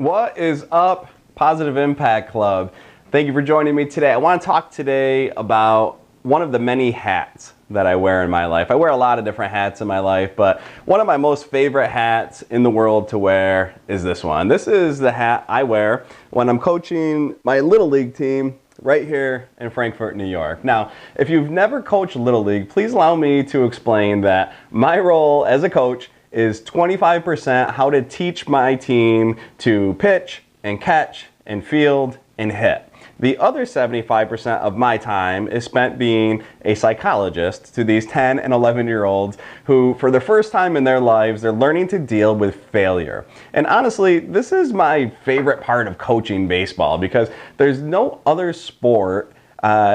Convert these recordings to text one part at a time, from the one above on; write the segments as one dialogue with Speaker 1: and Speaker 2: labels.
Speaker 1: What is up, Positive Impact Club? Thank you for joining me today. I want to talk today about one of the many hats that I wear in my life. I wear a lot of different hats in my life, but one of my most favorite hats in the world to wear is this one. This is the hat I wear when I'm coaching my Little League team right here in Frankfort, New York. Now, if you've never coached Little League, please allow me to explain that my role as a coach is 25% how to teach my team to pitch and catch and field and hit. The other 75% of my time is spent being a psychologist to these 10 and 11-year-olds who, for the first time in their lives, they're learning to deal with failure. And honestly, this is my favorite part of coaching baseball because there's no other sport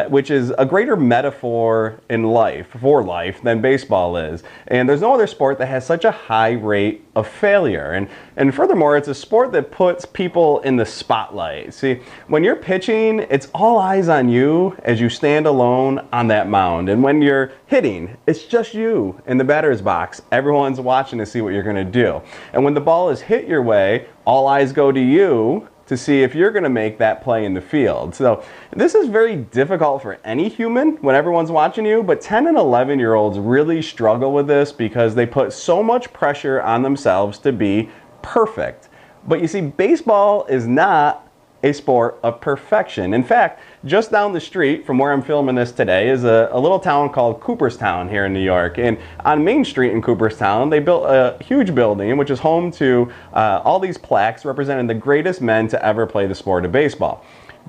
Speaker 1: which is a greater metaphor in life, for life, than baseball is. And there's no other sport that has such a high rate of failure. And furthermore, it's a sport that puts people in the spotlight. See, when you're pitching, it's all eyes on you as you stand alone on that mound. And when you're hitting, it's just you in the batter's box. Everyone's watching to see what you're gonna do. And when the ball is hit your way, all eyes go to you to see if you're going to make that play in the field. So this is very difficult for any human when everyone's watching you, but 10 and 11-year-olds really struggle with this because they put so much pressure on themselves to be perfect. But you see, baseball is not a sport of perfection. In fact, just down the street from where I'm filming this today is a little town called Cooperstown here in New York. And on Main Street in Cooperstown, they built a huge building which is home to all these plaques representing the greatest men to ever play the sport of baseball.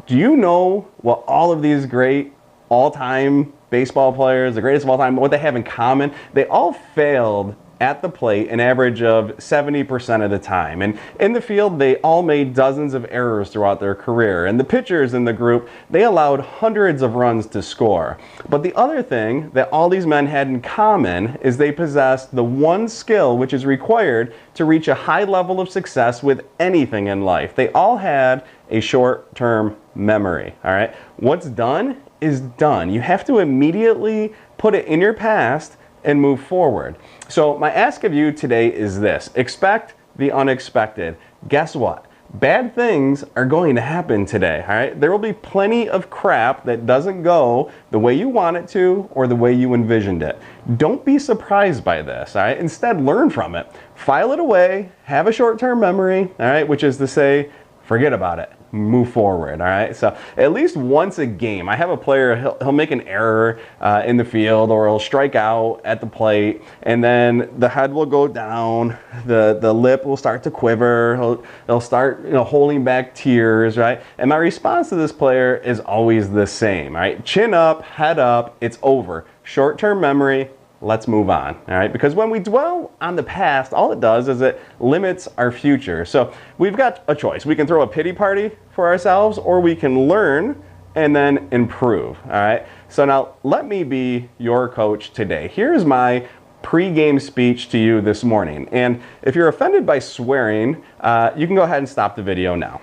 Speaker 1: Do you know what all of these great all-time baseball players, the greatest of all time, what they have in common? They all failed at the plate an average of 70% of the time. And in the field, they all made dozens of errors throughout their career. And the pitchers in the group, they allowed hundreds of runs to score. But the other thing that all these men had in common is they possessed the one skill which is required to reach a high level of success with anything in life. They all had a short-term memory, all right? What's done is done. You have to immediately put it in your past and move forward. So my ask of you today is this: expect the unexpected. Guess what? Bad things are going to happen today, all right? There will be plenty of crap that doesn't go the way you want it to or the way you envisioned it. Don't be surprised by this, all right? Instead, learn from it. File it away, have a short-term memory, all right? Which is to say, forget about it. Move forward, all right? So at least once a game, I have a player, he'll make an error in the field or he'll strike out at the plate, and then the head will go down, the lip will start to quiver, he'll start holding back tears, right? And my response to this player is always the same, all right? Chin up, head up, it's over. Short-term memory, let's move on, all right? Because when we dwell on the past, all it does is it limits our future. So we've got a choice. We can throw a pity party for ourselves, or we can learn and then improve, all right? So now let me be your coach today. Here's my pre-game speech to you this morning. And if you're offended by swearing, you can go ahead and stop the video now.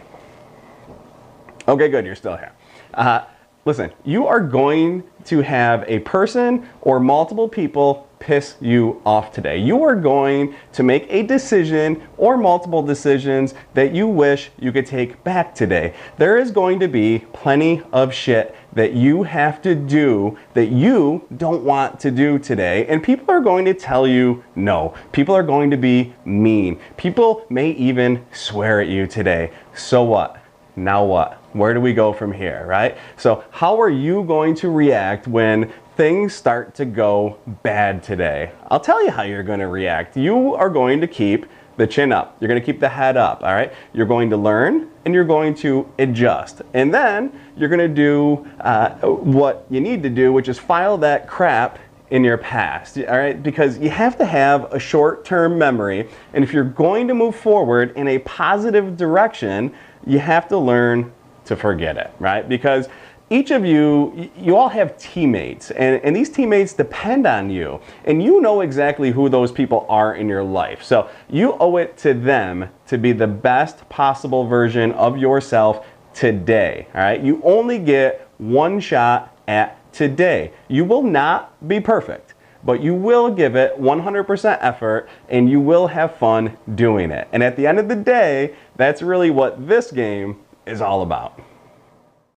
Speaker 1: Okay, good, you're still here. Listen, you are going to have a person or multiple people piss you off today. You are going to make a decision or multiple decisions that you wish you could take back today. There is going to be plenty of shit that you have to do that you don't want to do today. And people are going to tell you no. People are going to be mean. People may even swear at you today. So what? Now what? Where do we go from here, right? So how are you going to react when things start to go bad today? I'll tell you how you're going to react. You are going to keep the chin up. You're going to keep the head up, all right? You're going to learn and you're going to adjust. And then you're going to do what you need to do, which is file that crap in your past, all right? Because you have to have a short-term memory. And if you're going to move forward in a positive direction, you have to learn to forget it, right? Because each of you all have teammates, and these teammates depend on you, and you know exactly who those people are in your life. So you owe it to them to be the best possible version of yourself today, all right? You only get one shot at today. You will not be perfect, but you will give it 100% effort and you will have fun doing it. And at the end of the day, that's really what this game is all about.